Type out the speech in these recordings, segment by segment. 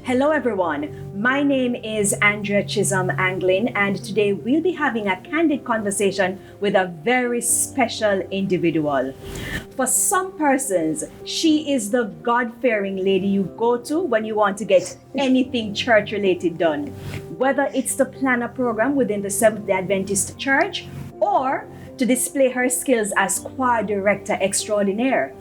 Hello everyone, my name is Andrea Chisholm-Anglin, and today we'll be having a candid conversation with a very special individual. For some persons, she is the God-fearing lady you go to when you want to get anything church-related done. Whether it's to plan a program within the Seventh-day Adventist Church or to display her skills as choir director extraordinaire.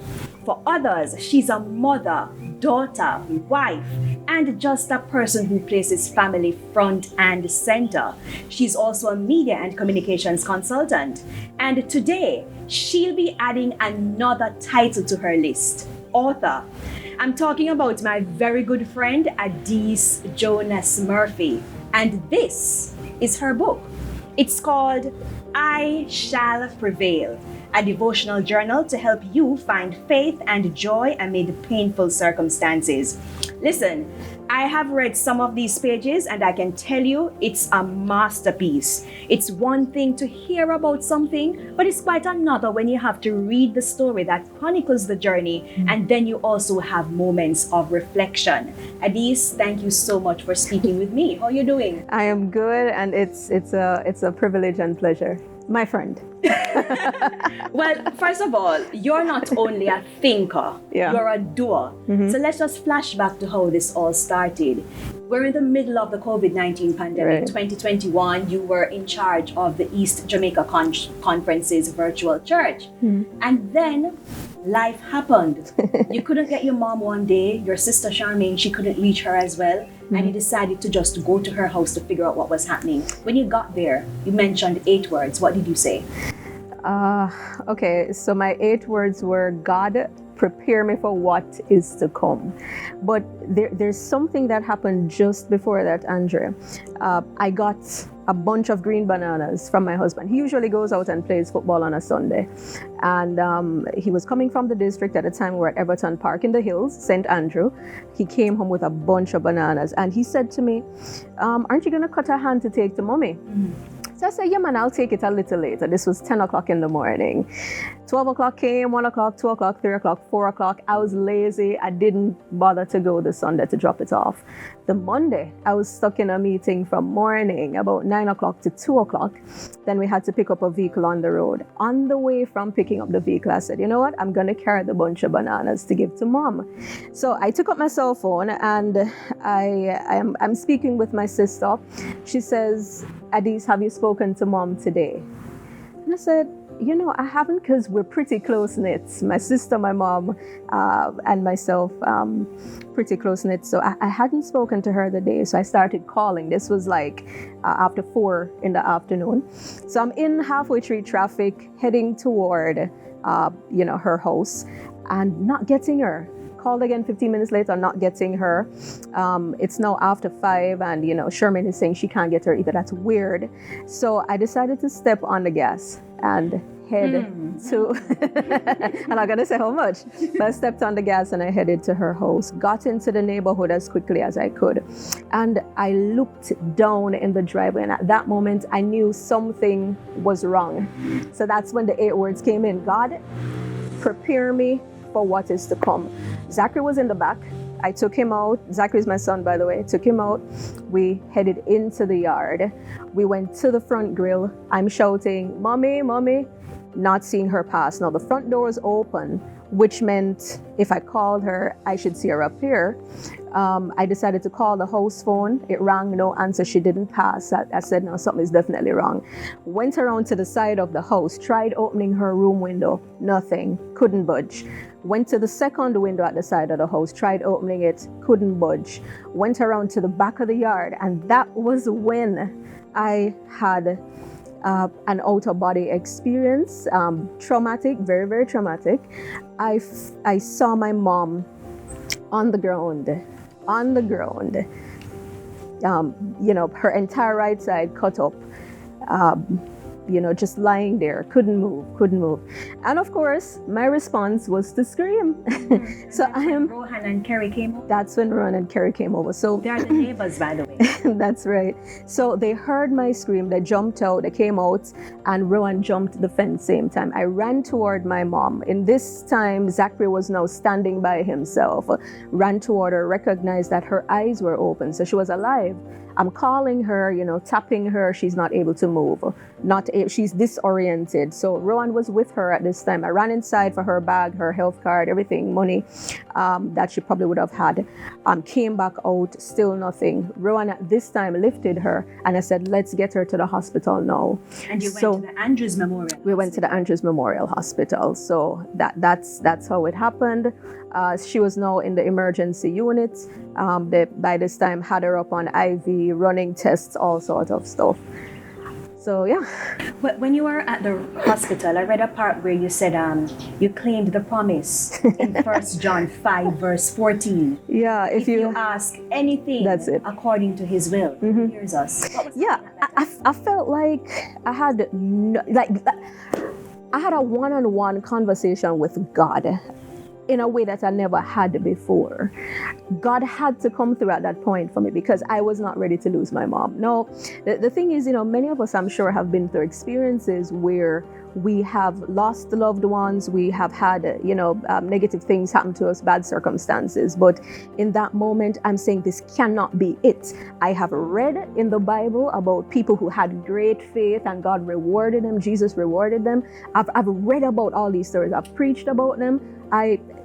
For others, she's a mother, daughter, wife, and just a person who places family front and center. She's also a media and communications consultant. And today, she'll be adding another title to her list, author. I'm talking about my very good friend, Adiese Jonas-Murphy. And this is her book. It's called I Shall Prevail, a devotional journal to help you find faith and joy amid painful circumstances. Listen, I have read some of these pages and I can tell you it's a masterpiece. It's one thing to hear about something, but it's quite another when you have to read the story that chronicles the journey, and then you also have moments of reflection. Adiese, thank you so much for speaking with me. How are you doing? I am good, and it's a privilege and pleasure. My friend. Well, first of all, you're not only a thinker, you're a doer. Mm-hmm. So let's just flash back to how this all started. We're in the middle of the COVID-19 pandemic, Right. 2021. You were in charge of the East Jamaica Conference's virtual church. Mm-hmm. And then life happened. You couldn't get your mom one day, your sister Charmaine, she couldn't reach her as well. And you decided to just go to her house to figure out what was happening. When you got there, you mentioned 8 words. What did you say? Okay, so my 8 words were, God, prepare me for what is to come. But there's something that happened just before that, Andrea. I got a bunch of green bananas from my husband. He usually goes out and plays football on a Sunday. And he was coming from the district at the time. We were at Everton Park in the Hills, St. Andrew. He came home with a bunch of bananas. And he said to me, aren't you going to cut a hand to take to mommy? Mm-hmm. So I said, yeah, man, I'll take it a little later. This was 10 o'clock in the morning. 12 o'clock came, 1 o'clock, 2 o'clock, 3 o'clock, 4 o'clock. I was lazy. I didn't bother to go the Sunday to drop it off. The Monday, I was stuck in a meeting from morning, about 9 o'clock to 2 o'clock. Then we had to pick up a vehicle on the road. On the way from picking up the vehicle, I said, you know what? I'm going to carry the bunch of bananas to give to mom. So I took up my cell phone and I'm speaking with my sister. She says, Adiese, have you spoken to mom today? And I said, you know, I haven't, because we're pretty close-knit. My sister, my mom, and myself, pretty close-knit. So I hadn't spoken to her the day. So I started calling. This was like after 4 in the afternoon. So I'm in halfway through traffic, heading toward, her house, and not getting her. Called again 15 minutes later, not getting her. It's now after 5, and Sherman is saying she can't get her either. That's weird. So I decided to step on the gas and head to, I'm not gonna say how much, but I stepped on the gas and I headed to her house, got into the neighborhood as quickly as I could. And I looked down in the driveway, and at that moment I knew something was wrong. So that's when the 8 words came in. God, prepare me for what is to come. Zachary was in the back. I took him out. Zachary's my son, by the way. Took him out. We headed into the yard. We went to the front grill. I'm shouting, Mommy, Mommy, not seeing her pass. Now the front door is open, which meant if I called her, I should see her up here. I decided to call the house phone. It rang, no answer. She didn't pass. I said, no, something is definitely wrong. Went around to the side of the house, tried opening her room window. Nothing, couldn't budge. Went to the second window at the side of the house, tried opening it, couldn't budge. Went around to the back of the yard, and that was when I had an out-of-body experience, traumatic, very, very traumatic. I saw my mom on the ground, her entire right side cut up. just lying there, couldn't move. And of course, my response was to scream. So I am. Rohan and Kerry came over. That's when Rohan and Kerry came over. So They're the neighbors, by the way. that's right. So they heard my scream, they jumped out, they came out, and Rohan jumped the fence same time. I ran toward my mom. In this time, Zachary was now standing by himself, ran toward her, recognized that her eyes were open, so she was alive. I'm calling her, tapping her. She's not able to move. She's disoriented. So Rohan was with her at this time. I ran inside for her bag, her health card, everything, money that she probably would have had. Came back out, still nothing. Rohan at this time lifted her, and I said, let's get her to the hospital now. And you went to the Andrews Memorial. We went to the Andrews Memorial Hospital. So that's how it happened. She was now in the emergency unit. They, by this time, had her up on IV, running tests, all sorts of stuff. So, yeah. When you were at the hospital, I read a part where you said you claimed the promise in 1 John 5, verse 14. Yeah, if you ask anything that's it. According to his will, here's us. Yeah, I felt like I had a one-on-one conversation with God in a way that I never had before. God had to come through at that point for me because I was not ready to lose my mom. No, the thing is, many of us, I'm sure, have been through experiences where we have lost loved ones, we have had, negative things happen to us, bad circumstances. But in that moment, I'm saying this cannot be it. I have read in the Bible about people who had great faith and God rewarded them, Jesus rewarded them. I've read about all these stories. I've preached about them.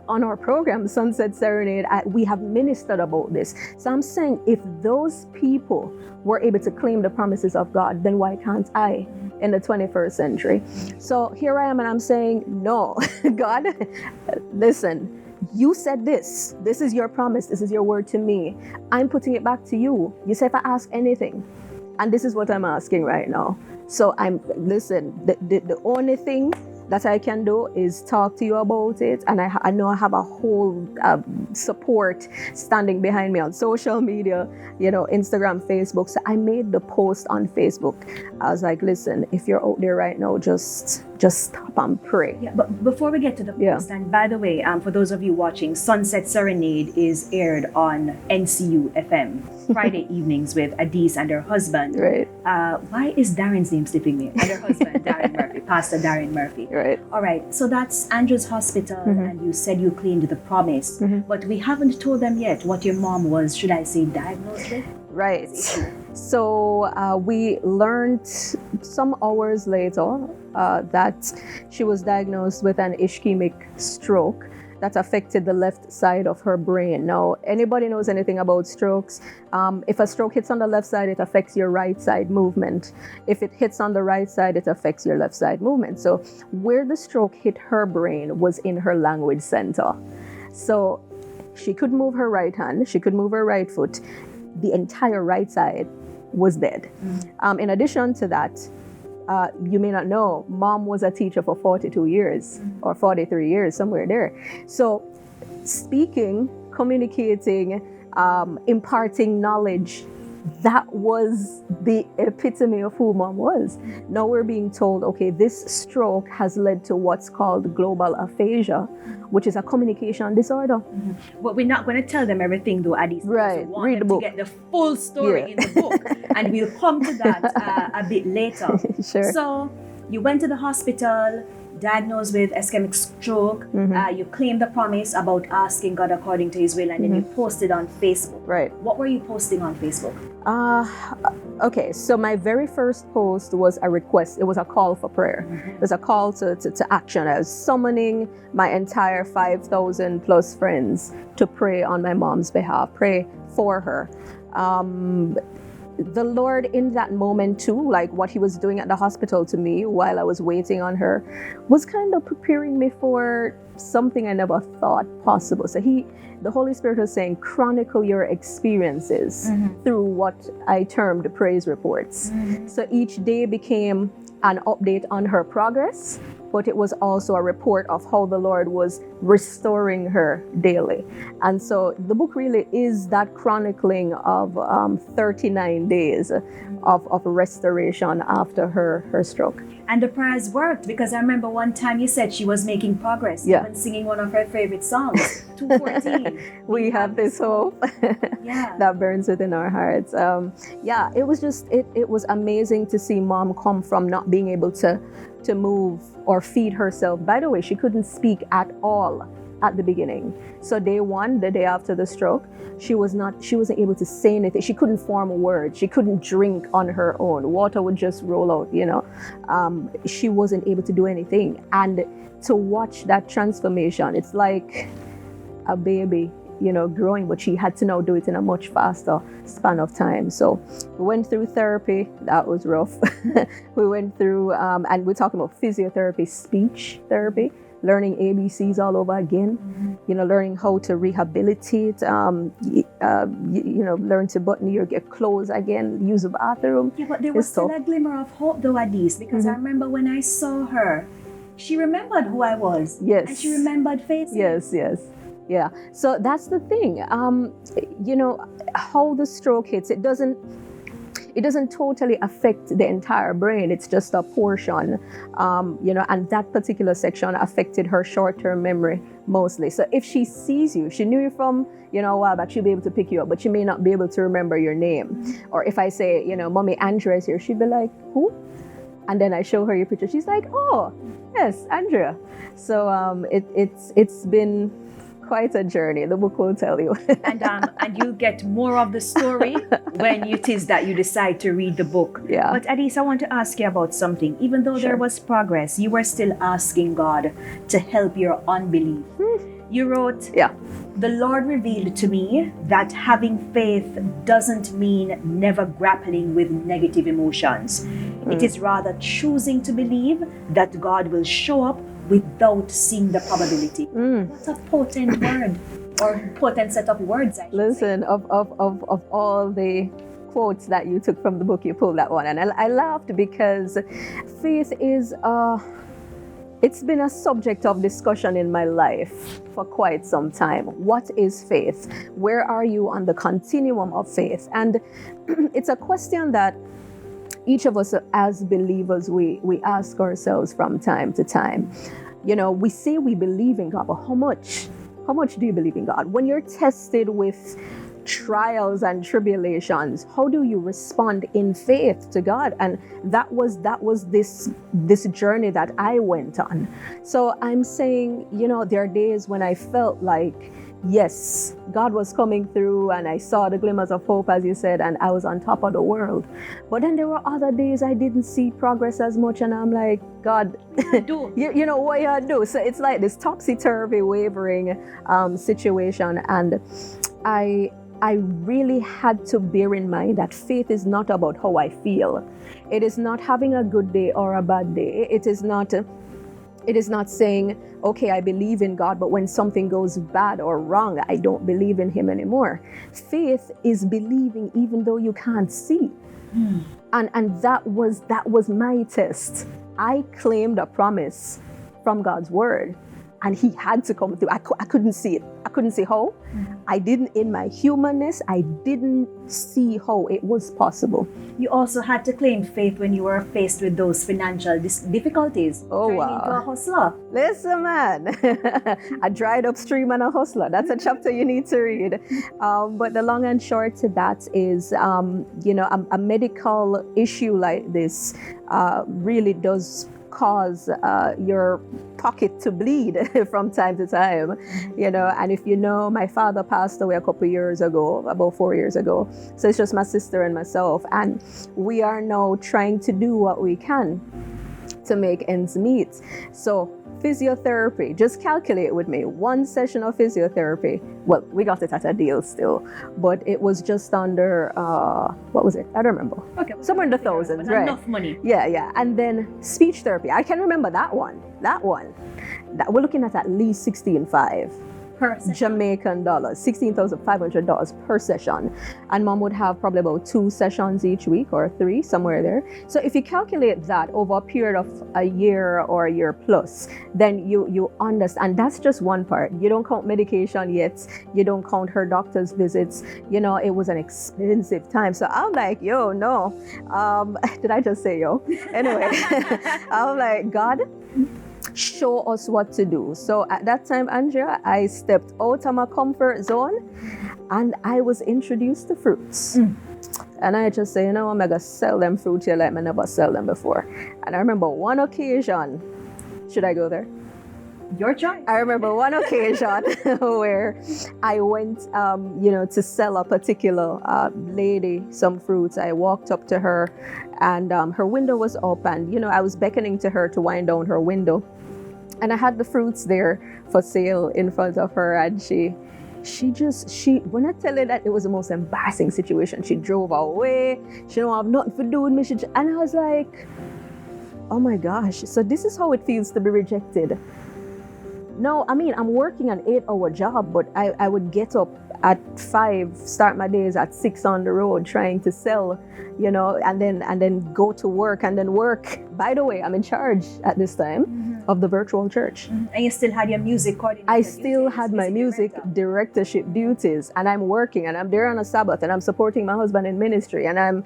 On our program, Sunset Serenade, we have ministered about this. So I'm saying if those people were able to claim the promises of God, then why can't I in the 21st century? So here I am and I'm saying, no, God, listen, you said this. This is your promise. This is your word to me. I'm putting it back to you. You said if I ask anything, and this is what I'm asking right now. So the only thing that I can do is talk to you about it. And I know I have a whole support standing behind me on social media, Instagram, Facebook. So I made the post on Facebook. I was like, listen, if you're out there right now, just stop and pray. Yeah, but before we get to the post, and by the way, for those of you watching, Sunset Serenade is aired on NCU FM Friday evenings with Adiese and her husband. Right. Why is Darren's name slipping me? And her husband, Darren Murphy, Pastor Darren Murphy. Right. All right. So that's Andrew's hospital, and you said you claimed the promise, but we haven't told them yet what your mom was, should I say, diagnosed with? Right. So we learned some hours later that she was diagnosed with an ischemic stroke that affected the left side of her brain. Now, anybody knows anything about strokes? If a stroke hits on the left side, it affects your right side movement. If it hits on the right side, it affects your left side movement. So where the stroke hit her brain was in her language center. So she could move her right hand, she could move her right foot. The entire right side was dead. In addition to that, you may not know, mom was a teacher for 42 years or 43 years, somewhere there. So speaking, communicating, imparting knowledge, that was the epitome of who mom was. Now we're being told, okay, this stroke has led to what's called global aphasia, which is a communication disorder. But we're not going to tell them everything, though, Adiese. Right. We want Read the them book. to get the full story in the book, and we'll come to that a bit later. Sure. So you went to the hospital, diagnosed with ischemic stroke. You claimed the promise about asking God according to His will, and then you posted on Facebook. Right. What were you posting on Facebook? Okay, so my very first post was a request. It was a call for prayer. It was a call to action. I was summoning my entire 5,000 plus friends to pray on my mom's behalf, pray for her. The Lord in that moment too, like what He was doing at the hospital to me while I was waiting on her, was kind of preparing me for something I never thought possible. So the Holy Spirit was saying, chronicle your experiences through what I termed praise reports. So each day became an update on her progress, but it was also a report of how the Lord was restoring her daily. And so the book really is that chronicling of 39 days of restoration after her stroke. And the prayers worked, because I remember one time you said she was making progress, Yeah. even singing one of her favorite songs, 214. We have this hope Yeah. that burns within our hearts. Yeah, it was just, it was amazing to see mom come from not being able to move or feed herself. By the way, she couldn't speak at all at the beginning. So day one, the day after the stroke, she wasn't able to say anything. She couldn't form a word. She couldn't drink on her own. Water would just roll out, She wasn't able to do anything. And to watch that transformation, it's like a baby, growing, but she had to now do it in a much faster span of time. So we went through therapy. That was rough. We went through, and we're talking about physiotherapy, speech therapy, learning ABCs all over again, learning how to rehabilitate, learn to button your clothes again, use the bathroom. Yeah, but there was still a glimmer of hope though, Adiese, because I remember when I saw her, she remembered who I was. Yes. And she remembered faces. Yes. Yeah. So that's the thing. How the stroke hits, it doesn't totally affect the entire brain. It's just a portion, and that particular section affected her short-term memory mostly. So if she sees you, she knew you from, a while back, she'll be able to pick you up, but she may not be able to remember your name. Or if I say, Mommy, Andrea is here, she'd be like, who? And then I show her your picture. She's like, oh, yes, Andrea. So it's been quite a journey. The book will tell you. and you get more of the story when it is that you decide to read the book. Yeah. But Adiese, I want to ask you about something. Even though there was progress, you were still asking God to help your unbelief. You wrote, the Lord revealed to me that having faith doesn't mean never grappling with negative emotions. It is rather choosing to believe that God will show up without seeing the probability. What a potent word, or potent set of words, I should Listen, say. of all the quotes that you took from the book, you pulled that one. And I laughed because faith is, it's been a subject of discussion in my life for quite some time. What is faith? Where are you on the continuum of faith? And it's a question that each of us as believers, we ask ourselves from time to time. We say we believe in God, but how much? How much do you believe in God? When you're tested with trials and tribulations, how do you respond in faith to God? And that was this journey that I went on. So I'm saying, there are days when I felt like, yes, God was coming through and I saw the glimmers of hope, as you said, and I was on top of the world. But then there were other days I didn't see progress as much, and I'm like, God, you know what you do? So it's like this topsy-turvy, wavering situation. And I really had to bear in mind that faith is not about how I feel. It is not having a good day or a bad day. It is not saying, okay, I believe in God, but when something goes bad or wrong, I don't believe in him anymore. Faith is believing even though you can't see. And that was my test. I claimed a promise from God's word, and he had to come through. I couldn't see it. I couldn't see how. I didn't, in my humanness, I didn't see how it was possible. You also had to claim faith when you were faced with those financial difficulties. Oh, turning wow. into a hustler. Listen, man, a dried up stream and a hustler. That's a chapter you need to read. But the long and short to that is, a medical issue like this really does cause your pocket to bleed from time to time, and if my father passed away a couple of years ago, about 4 years ago, so it's just my sister and myself, and we are now trying to do what we can to make ends meet. So physiotherapy, just calculate with me, one session of physiotherapy, well, we got it at a deal still, but it was just under what was it? I don't remember. Okay, somewhere in the thousands, right? Enough money. Yeah. And then speech therapy, I can remember that one. That we're looking at least 16.5 Per session? Jamaican dollars, $16,500 per session. And mom would have probably about 2 sessions each week or 3, somewhere there. So if you calculate that over a period of a year or a year plus, then you understand. And that's just one part. You don't count medication yet. You don't count her doctor's visits. You know, it was an expensive time. So I'm like, yo, no. Did I just say yo? Anyway, I'm like, God, show us what to do. So at that time, Andrea, I stepped out of my comfort zone and I was introduced to fruits. And I just say, you know, I'm going to sell them fruit here like I never sell them before. And I remember one occasion, should I go there? Your choice. I remember one occasion where I went, to sell a particular lady some fruits. I walked up to her and her window was up and, I was beckoning to her to wind down her window. And I had the fruits there for sale in front of her and she when I tell her that, it was the most embarrassing situation. She drove away. She don't have nothing to do with me. And I was like, oh my gosh. So this is how it feels to be rejected. No, I mean, I'm working an 8-hour job, but I would get up at 5, start my days at 6 on the road trying to sell, and then go to work and then work. By the way, I'm in charge at this time of the virtual church. And you still had your music coordinator? I still had my music directorship duties, and I'm working, and I'm there on a Sabbath, and I'm supporting my husband in ministry, and at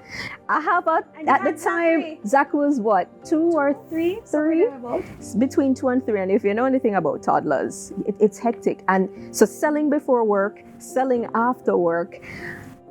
the time, Zach was what, 2 or 3? Between 2 and 3. And if you know anything about toddlers, it's hectic. And so selling before work, selling after work,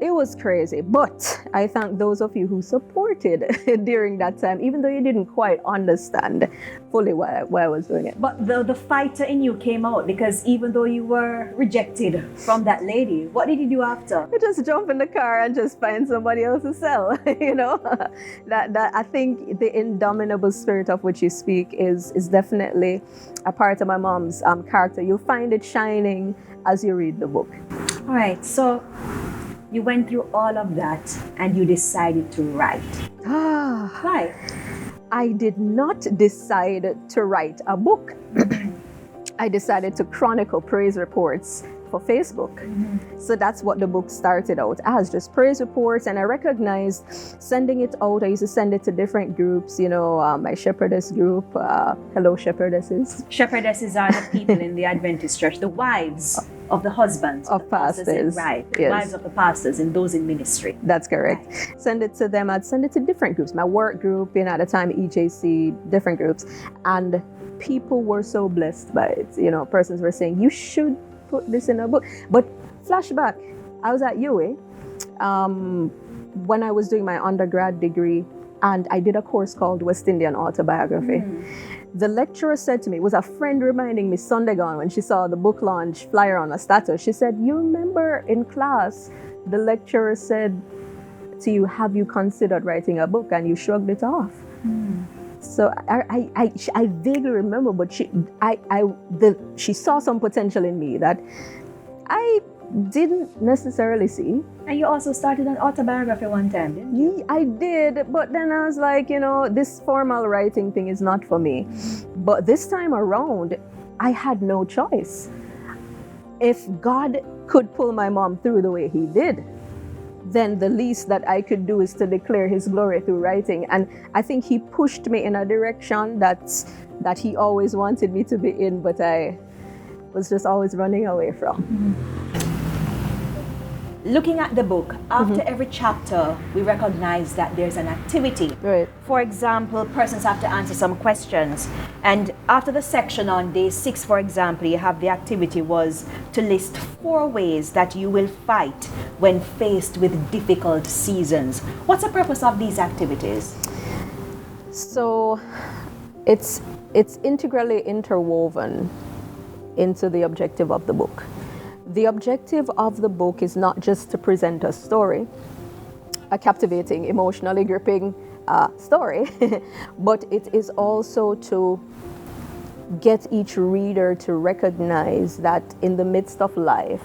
it was crazy. But I thank those of you who supported during that time, even though you didn't quite understand fully why I was doing it. But the fighter in you came out, because even though you were rejected from that lady, what did you do after? I just jump in the car and just find somebody else to sell. That I think the indomitable spirit of which you speak is definitely a part of my mom's character. You'll find it shining as you read the book. All right, so you went through all of that and you decided to write. Why? I did not decide to write a book. I decided to chronicle praise reports for Facebook. So that's what the book started out as, just praise reports. And I recognized sending it out. I used to send it to different groups, my shepherdess group. Hello, shepherdesses. Shepherdesses are the people in the Adventist church, the wives of the husbands of pastors. Right, yes. Wives of the pastors and those in ministry. That's correct. Right. Send it to them. I'd send it to different groups. My work group, at the time, EJC, different groups. And people were so blessed by it. Persons were saying, you should put this in a book. But flashback, I was at UA when I was doing my undergrad degree, and I did a course called West Indian Autobiography. The lecturer said to me, it was a friend reminding me Sunday gone when she saw the book launch flyer on a status. She said, you remember in class, the lecturer said to you, have you considered writing a book? And you shrugged it off. So I vaguely remember, but she saw some potential in me that I didn't necessarily see. And you also started an autobiography one time, didn't you? I did, but then I was like, this formal writing thing is not for me. But this time around, I had no choice. If God could pull my mom through the way he did, then the least that I could do is to declare his glory through writing. And I think he pushed me in a direction that he always wanted me to be in, but I was just always running away from. Looking at the book, after every chapter, we recognize that there's an activity. Right. For example, persons have to answer some questions. And after the section on day 6, for example, you have the activity was to list 4 ways that you will fight when faced with difficult seasons. What's the purpose of these activities? So it's integrally interwoven into the objective of the book. The objective of the book is not just to present a story, a captivating, emotionally gripping story, but it is also to get each reader to recognize that in the midst of life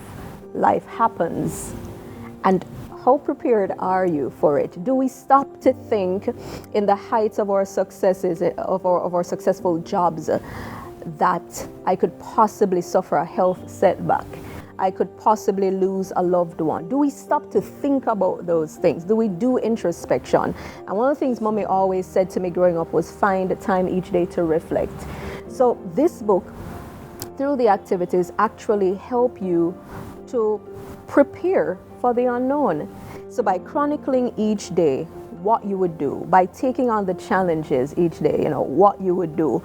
happens. And how prepared are you for it? Do we stop to think in the heights of our successes, of our successful jobs? that I could possibly suffer a health setback. I could possibly lose a loved one. Do we stop to think about those things? Do we do introspection? And one of the things Mommy always said to me growing up was find time each day to reflect. So this book, through the activities, actually help you to prepare for the unknown. So by chronicling each day what you would do, by taking on the challenges each day, what you would do,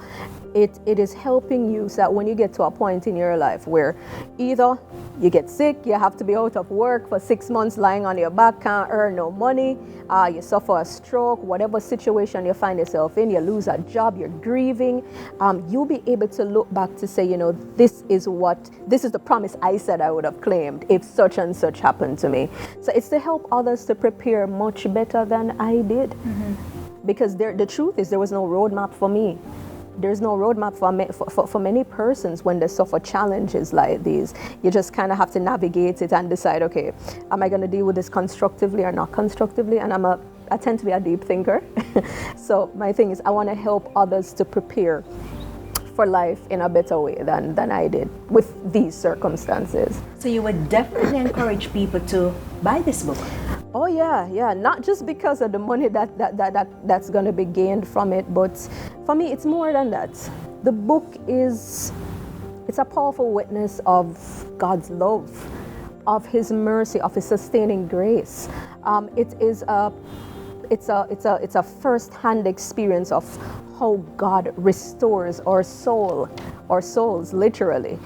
it is helping you so that when you get to a point in your life where either you get sick, you have to be out of work for 6 months lying on your back, can't earn no money, you suffer a stroke, whatever situation you find yourself in, you lose a job, you're grieving, you'll be able to look back to say, this is the promise I said I would have claimed if such and such happened to me. So it's to help others to prepare much better than I did. Mm-hmm. Because the truth is there was no roadmap for me. There's no roadmap for many persons when they suffer challenges like these. You just kind of have to navigate it and decide, okay, am I going to deal with this constructively or not constructively? And I tend to be a deep thinker. So my thing is I want to help others to prepare for life in a better way than I did with these circumstances. So you would definitely encourage people to buy this book? Oh yeah, not just because of the money that's going to be gained from it, but for me it's more than that. The book it's a powerful witness of God's love, of His mercy, of His sustaining grace. It's a first-hand experience of how God restores our souls literally,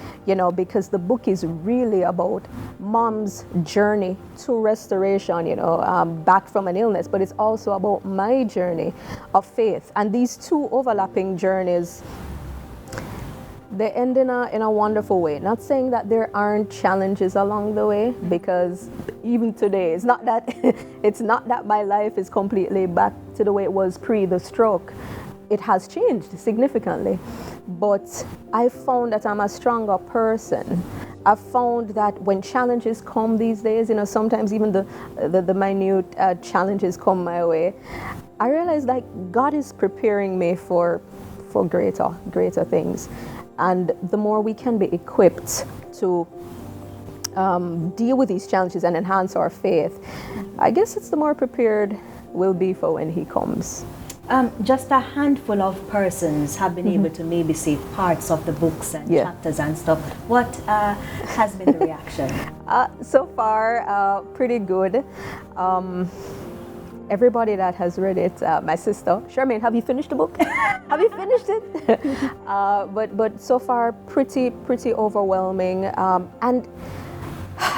because the book is really about mom's journey to restoration, back from an illness, but it's also about my journey of faith. And these two overlapping journeys, they end in a wonderful way. Not saying that there aren't challenges along the way, because even today, it's not that my life is completely back to the way it was pre the stroke. It has changed significantly, but I found that I'm a stronger person. I found that when challenges come these days, sometimes even the minute challenges come my way, I realize like God is preparing me for greater things. And the more we can be equipped to deal with these challenges and enhance our faith, I guess it's the more prepared we'll be for when He comes. Just a handful of persons have been able to maybe see parts of the books and chapters and stuff. What has been the reaction? So far, pretty good. Everybody that has read it, my sister, Charmaine, have you finished the book? Have you finished it? But so far, pretty overwhelming. And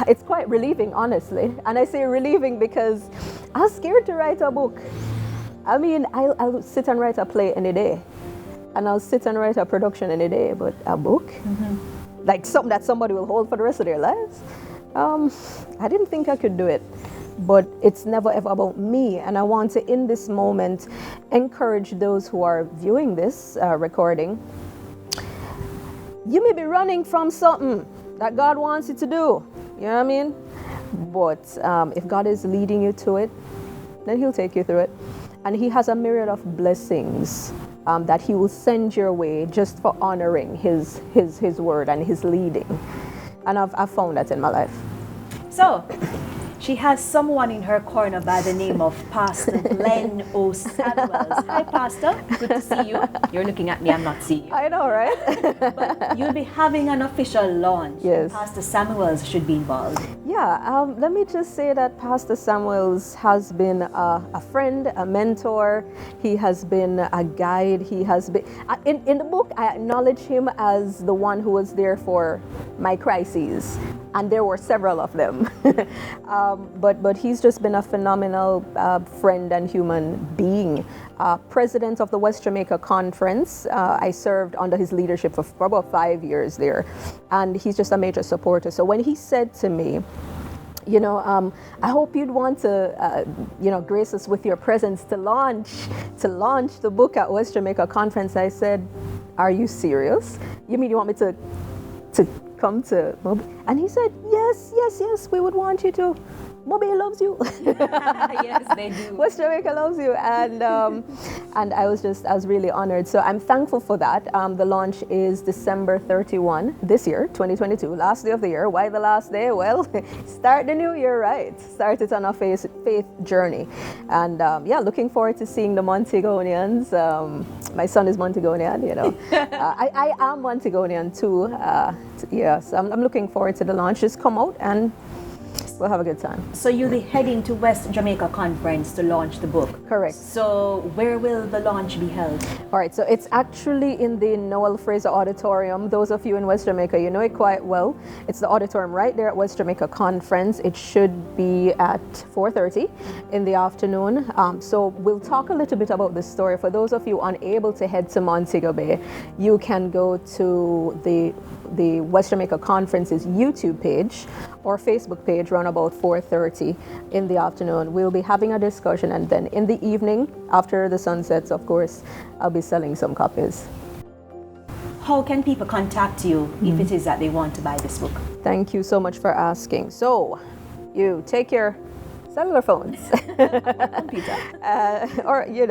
it's quite relieving, honestly. And I say relieving because I was scared to write a book. I mean, I'll sit and write a play any day, and I'll sit and write a production any day, but a book? Like something that somebody will hold for the rest of their lives? I didn't think I could do it, but it's never ever about me, and I want to, in this moment, encourage those who are viewing this recording. You may be running from something that God wants you to do, you know what I mean? But if God is leading you to it, then He'll take you through it. And He has a myriad of blessings that He will send your way just for honoring His word and His leading. And I've found that in my life. So, she has someone in her corner by the name of Pastor Glenn O. Samuels. Hi, Pastor. Good to see you. You're looking at me. I'm not seeing you. I know, right? But you'll be having an official launch. Yes. Pastor Samuels should be involved. Yeah. Let me just say that Pastor Samuels has been a friend, a mentor. He has been a guide. He has been in the book. I acknowledge him as the one who was there for my crises, and there were several of them. But he's just been a phenomenal friend and human being. President of the West Jamaica Conference. I served under his leadership for about 5 years there, and he's just a major supporter. So when he said to me, I hope you'd want to, grace us with your presence to launch the book at West Jamaica Conference, I said, are you serious? You mean you want me to come to? And he said, yes, we would want you to. Mobile loves you. Yes, they do. West Jamaica loves you, and I was really honored. So I'm thankful for that. The launch is December 31 this year, 2022, last day of the year. Why the last day? Well, start the new year right. Start it on a faith journey, and looking forward to seeing the Montegonians. My son is Montegonian, you know. I am Montegonian too. So I'm looking forward to the launch. Just come out and we'll have a good time. So you'll be heading to West Jamaica Conference to launch the book. Correct. So where will the launch be held? All right, so it's actually in the Noel Fraser Auditorium. Those of you in West Jamaica, you know it quite well. It's the auditorium right there at West Jamaica Conference. It should be at 4:30 in the afternoon. So we'll talk a little bit about the story. For those of you unable to head to Montego Bay, you can go to the West Jamaica Conference's YouTube page or Facebook page around about 4:30 in the afternoon. We'll be having a discussion, and then in the evening, after the sun sets, of course, I'll be selling some copies. How can people contact you if it is that they want to buy this book? Thank you so much for asking. So, you take your cellular phones, Computer. or you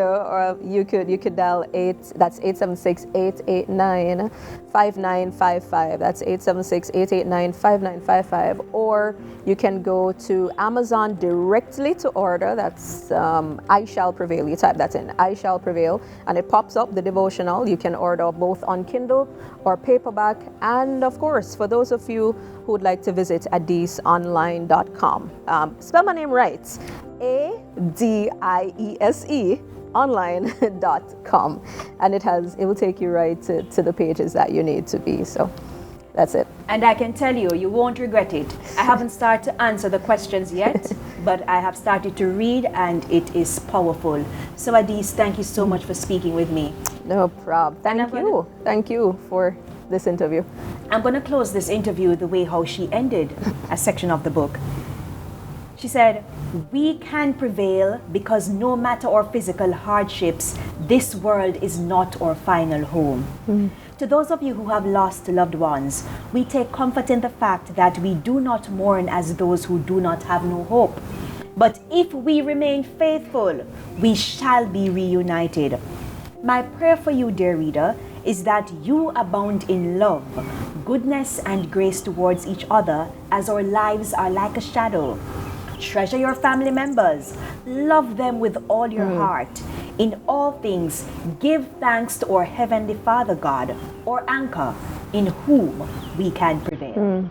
could dial 876-889-5955. That's 876-889-5955. Or you can go to Amazon directly to order. That's I Shall Prevail. You type that in, I Shall Prevail, and it pops up the devotional. You can order both on Kindle or paperback. And of course, for those of you who would like to visit adieseonline.com, spell my name right, ADIESE online.com, and it will take you right to the pages that you need to be. So that's it. And I can tell you, you won't regret it. I haven't started to answer the questions yet, but I have started to read, and it is powerful. So Adiese, thank you so much for speaking with me. No problem. Thank you for this interview. I'm going to close this interview the way how she ended a section of the book. She said, "We can prevail because no matter our physical hardships, this world is not our final home." To those of you who have lost loved ones, we take comfort in the fact that we do not mourn as those who do not have no hope. But if we remain faithful, we shall be reunited. My prayer for you, dear reader, is that you abound in love, goodness, and grace towards each other, as our lives are like a shadow. Treasure your family members. Love them with all your heart. In all things, give thanks to our Heavenly Father God, our anchor, in whom we can prevail.